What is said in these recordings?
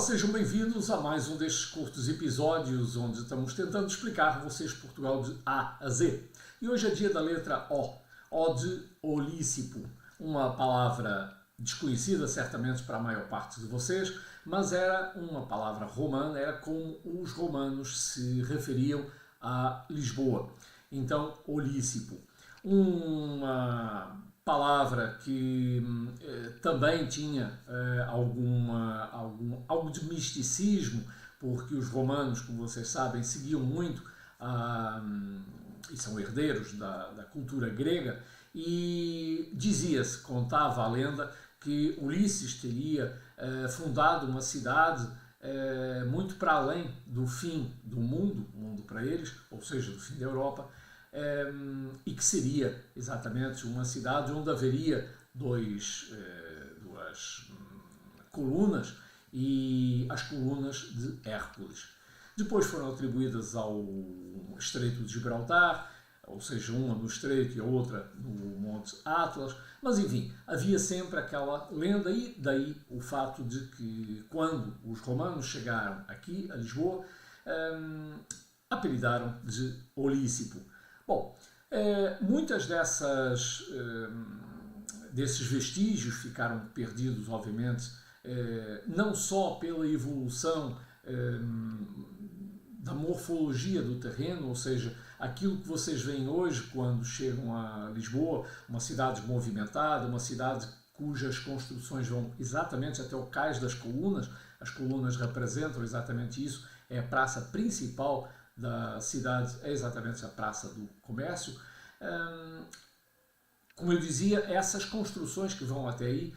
Sejam bem-vindos a mais um destes curtos episódios onde estamos tentando explicar a vocês Portugal de A a Z. E hoje é dia da letra O de Olícipo, uma palavra desconhecida certamente para a maior parte de vocês, mas era uma palavra romana, era como os romanos se referiam a Lisboa. Então, Olícipo. Uma palavra que também tinha algo de misticismo, porque os romanos, como vocês sabem, seguiam muito e são herdeiros da cultura grega, e dizia-se, contava a lenda, que Ulisses teria fundado uma cidade muito para além do fim do mundo, o mundo para eles, ou seja, do fim da Europa, e que seria exatamente uma cidade onde haveria duas colunas, e as colunas de Hércules. Depois foram atribuídas ao Estreito de Gibraltar, ou seja, uma no Estreito e a outra no Monte Atlas, mas enfim, havia sempre aquela lenda, e daí o fato de que quando os romanos chegaram aqui a Lisboa, apelidaram de Olícipo. Bom, muitas desses vestígios ficaram perdidos, obviamente, não só pela evolução da morfologia do terreno, ou seja, aquilo que vocês veem hoje quando chegam a Lisboa, uma cidade movimentada, uma cidade cujas construções vão exatamente até o cais das colunas. As colunas representam exatamente isso, é a praça principal da cidade, é exatamente a Praça do Comércio. Como eu dizia, essas construções que vão até aí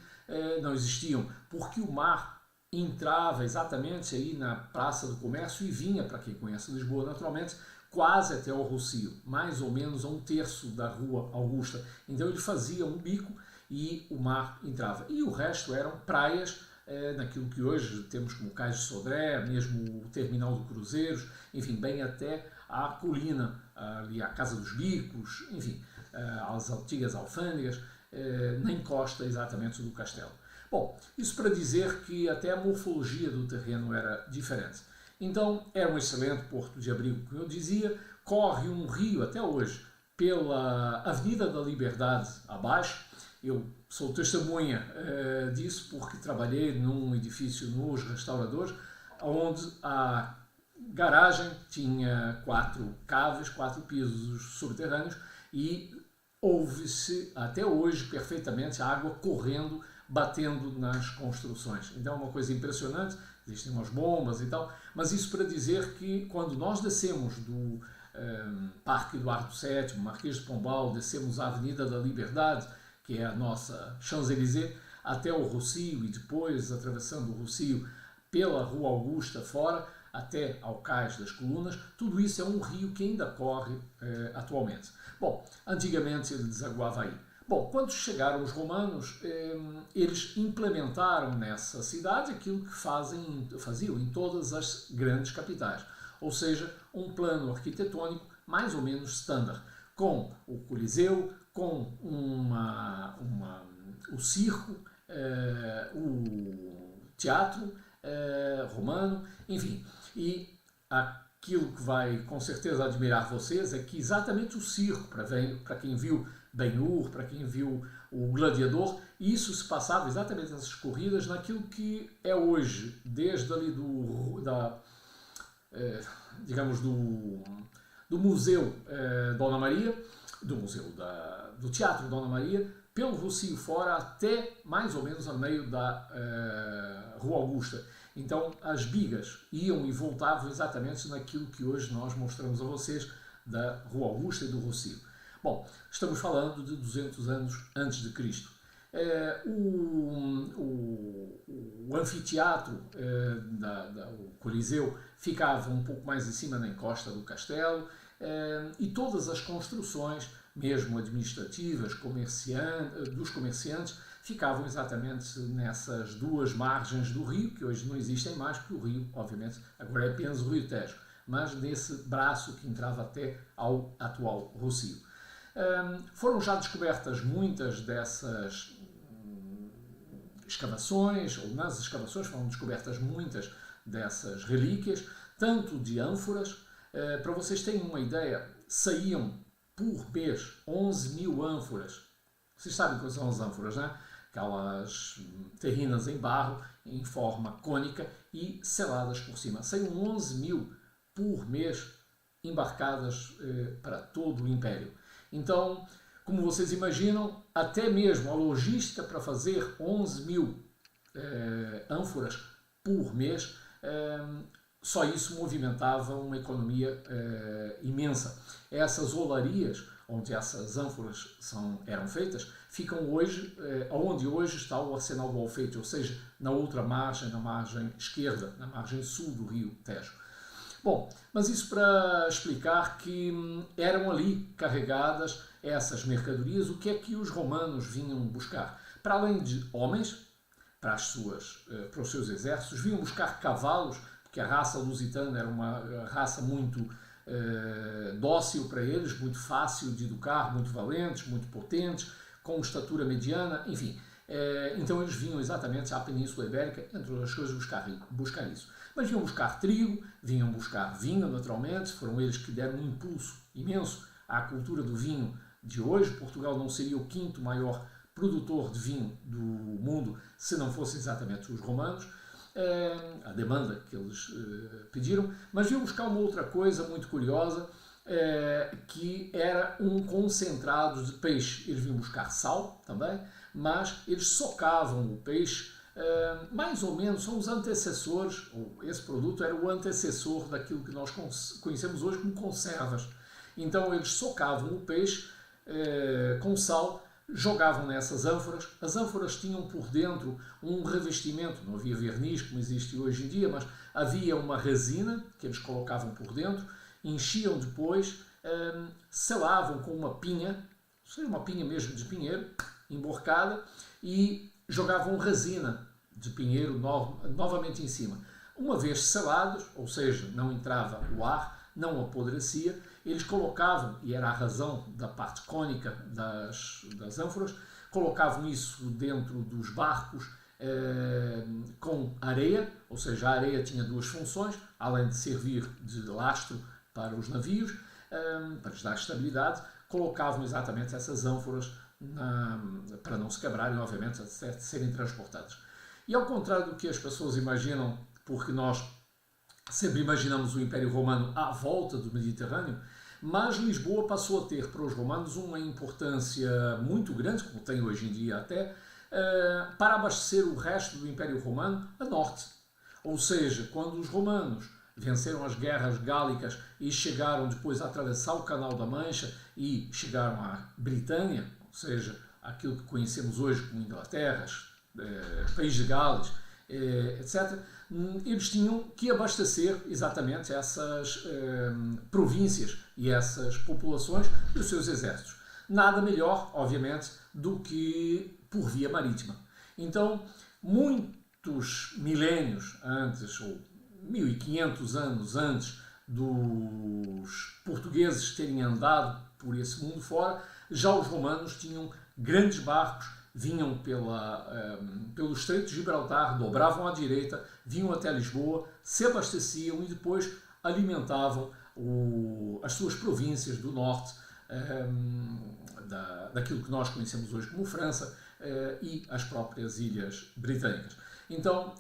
não existiam, porque o mar entrava exatamente aí na Praça do Comércio e vinha, para quem conhece Lisboa naturalmente, quase até ao Rossio, mais ou menos a 1/3 da Rua Augusta. Então ele fazia um bico e o mar entrava. E o resto eram praias, naquilo que hoje temos como Cais de Sodré, mesmo o Terminal de Cruzeiros, enfim, bem até à colina, ali à Casa dos Bicos, enfim, às antigas alfândegas, na encosta exatamente do castelo. Bom, isso para dizer que até a morfologia do terreno era diferente. Então, era um excelente porto de abrigo, como eu dizia. Corre um rio até hoje pela Avenida da Liberdade abaixo. Eu sou testemunha disso porque trabalhei num edifício nos Restauradores, onde a garagem tinha 4 caves, 4 pisos subterrâneos, e ouve-se até hoje perfeitamente a água correndo, batendo nas construções. Então é uma coisa impressionante, existem umas bombas e tal, mas isso para dizer que quando nós descemos do Parque Eduardo VII, Marquês de Pombal, descemos a Avenida da Liberdade, que é a nossa Champs-Élysées, até o Rossio, e depois, atravessando o Rossio pela Rua Augusta fora, até ao Cais das Colunas, tudo isso é um rio que ainda corre atualmente. Bom, antigamente ele desaguava aí. Bom, quando chegaram os romanos, eles implementaram nessa cidade aquilo que faziam em todas as grandes capitais, ou seja, um plano arquitetônico mais ou menos standard, com o Coliseu, com o circo, o teatro romano, enfim. E aquilo que vai com certeza admirar vocês é que exatamente o circo, para quem viu Ben-Hur, para quem viu o Gladiador, isso se passava exatamente essas corridas naquilo que é hoje, desde ali digamos do Museu Dona Maria, do Teatro Dona Maria, pelo Rossio fora até mais ou menos a meio da Rua Augusta. Então as bigas iam e voltavam exatamente naquilo que hoje nós mostramos a vocês da Rua Augusta e do Rossio. Bom, estamos falando de 200 anos antes de Cristo. O anfiteatro, o Coliseu, ficava um pouco mais em cima na encosta do castelo, e todas as construções, mesmo administrativas, dos comerciantes, ficavam exatamente nessas duas margens do rio, que hoje não existem mais, porque o rio, obviamente, agora é apenas o Rio Tejo, mas nesse braço que entrava até ao atual Rossio. Foram já descobertas muitas dessas escavações, ou nas escavações foram descobertas muitas dessas relíquias, tanto de ânforas, para vocês terem uma ideia, saíam por mês 11 mil ânforas. Vocês sabem quais são as ânforas, não é? Aquelas terrinas em barro, em forma cônica e seladas por cima. Saíam 11 mil por mês embarcadas para todo o Império. Então, como vocês imaginam, até mesmo a logística para fazer 11 mil ânforas por mês, só isso movimentava uma economia imensa. Essas olarias, onde essas ânforas eram feitas, ficam hoje, onde hoje está o Arsenal do Alfeite, ou seja, na outra margem, na margem esquerda, na margem sul do rio Tejo. Bom, mas isso para explicar que eram ali carregadas essas mercadorias. O que é que os romanos vinham buscar? Para além de homens, para os seus exércitos, vinham buscar cavalos, porque a raça lusitana era uma raça muito dócil para eles, muito fácil de educar, muito valentes, muito potentes, com estatura mediana, enfim. Então eles vinham exatamente à Península Ibérica, entre outras coisas, buscar isso. Mas vinham buscar trigo, vinham buscar vinho, naturalmente, foram eles que deram um impulso imenso à cultura do vinho de hoje. Portugal não seria o quinto maior produtor de vinho do mundo se não fossem exatamente os romanos, a demanda que eles pediram. Mas vinham buscar uma outra coisa muito curiosa, que era um concentrado de peixe. Eles vinham buscar sal também, mas eles socavam o peixe, mais ou menos, são os antecessores, ou esse produto era o antecessor daquilo que nós conhecemos hoje como conservas. Então eles socavam o peixe com sal, jogavam nessas ânforas. As ânforas tinham por dentro um revestimento, não havia verniz como existe hoje em dia, mas havia uma resina que eles colocavam por dentro, enchiam depois, selavam com uma pinha, ou seja, uma pinha mesmo de pinheiro, emborcada, e jogavam resina de pinheiro novamente em cima. Uma vez selados, ou seja, não entrava o ar, não apodrecia, eles colocavam, e era a razão da parte cônica das ânforas, colocavam isso dentro dos barcos com areia, ou seja, a areia tinha duas funções, além de servir de lastro para os navios, para lhes dar estabilidade, colocavam exatamente essas ânforas para não se quebrarem, obviamente, até serem transportadas. E ao contrário do que as pessoas imaginam, porque nós sempre imaginamos o Império Romano à volta do Mediterrâneo, mas Lisboa passou a ter para os romanos uma importância muito grande, como tem hoje em dia até, para abastecer o resto do Império Romano a norte. Ou seja, quando os romanos venceram as guerras gálicas e chegaram depois a atravessar o Canal da Mancha e chegaram à Britânia, ou seja, aquilo que conhecemos hoje como Inglaterra, País de Gales, etc., eles tinham que abastecer exatamente essas províncias e essas populações dos seus exércitos. Nada melhor, obviamente, do que por via marítima. Então, muitos milénios antes, ou 1500 anos antes dos portugueses terem andado por esse mundo fora, já os romanos tinham grandes barcos, vinham pelo Estreito de Gibraltar, dobravam à direita, vinham até Lisboa, se abasteciam e depois alimentavam as suas províncias do norte, daquilo que nós conhecemos hoje como França, e as próprias ilhas britânicas. Então,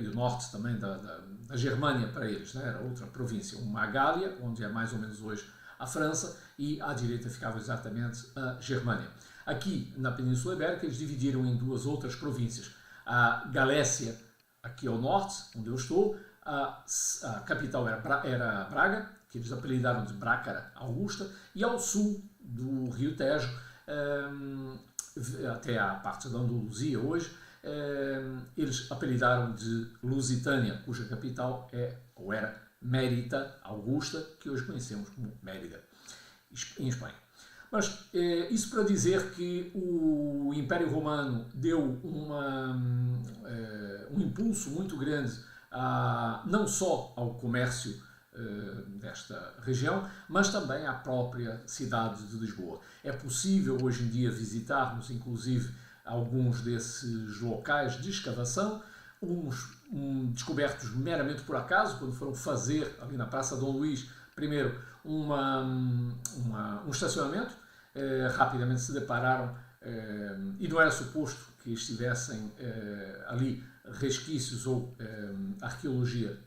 e o norte também da Germânia para eles, né? Era outra província, uma Gália, onde é mais ou menos hoje a França, e à direita ficava exatamente a Germânia. Aqui na Península Ibérica eles dividiram em duas outras províncias. A Galécia, aqui ao norte, onde eu estou, a capital era Braga, que eles apelidaram de Brácara Augusta, e ao sul do rio Tejo, até à parte da Andaluzia hoje, eles apelidaram de Lusitânia, cuja capital era Mérida Augusta, que hoje conhecemos como Mérida, em Espanha. Mas isso para dizer que o Império Romano deu um impulso muito grande não só ao comércio desta região, mas também à própria cidade de Lisboa. É possível hoje em dia visitarmos, inclusive, alguns desses locais de escavação, uns descobertos meramente por acaso, quando foram fazer ali na Praça Dom Luís, primeiro um estacionamento, rapidamente se depararam, e não era suposto que estivessem ali resquícios ou arqueologia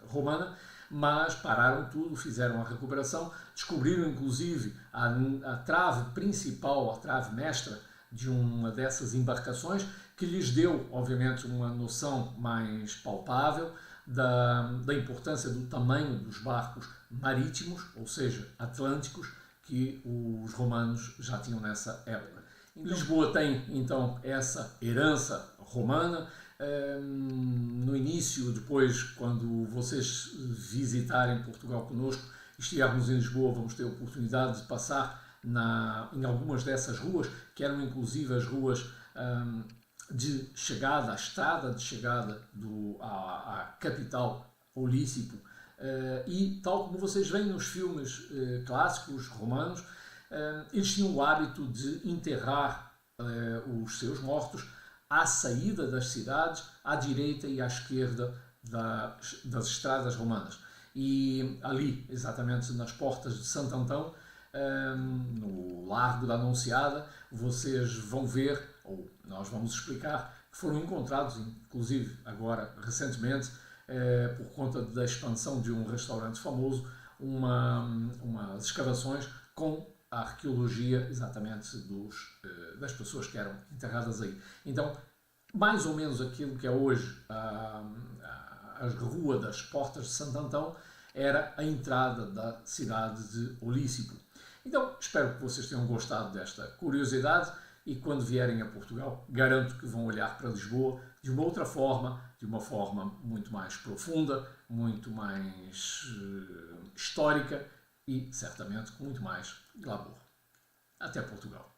romana, mas pararam tudo, fizeram a recuperação, descobriram inclusive a trave principal, a trave mestra de uma dessas embarcações, que lhes deu, obviamente, uma noção mais palpável da importância do tamanho dos barcos marítimos, ou seja, atlânticos, que os romanos já tinham nessa época. Lisboa tem, então, essa herança romana. No início, depois, quando vocês visitarem Portugal connosco, estivermos em Lisboa, vamos ter a oportunidade de passar em algumas dessas ruas, que eram inclusive as ruas de chegada, a estrada de chegada à capital, ao Lícipo, e tal como vocês veem nos filmes clássicos romanos, eles tinham o hábito de enterrar os seus mortos à saída das cidades, à direita e à esquerda das estradas romanas. E ali, exatamente nas portas de Santo Antão, no Largo da Anunciada, vocês vão ver, ou nós vamos explicar, que foram encontrados, inclusive agora recentemente, por conta da expansão de um restaurante famoso, umas escavações com a arqueologia exatamente das pessoas que eram enterradas aí. Então, mais ou menos aquilo que é hoje a Rua das Portas de Santo Antão era a entrada da cidade de Olícipo. Então, espero que vocês tenham gostado desta curiosidade e quando vierem a Portugal, garanto que vão olhar para Lisboa de uma outra forma, de uma forma muito mais profunda, muito mais histórica e, certamente, com muito mais glamour. Até Portugal!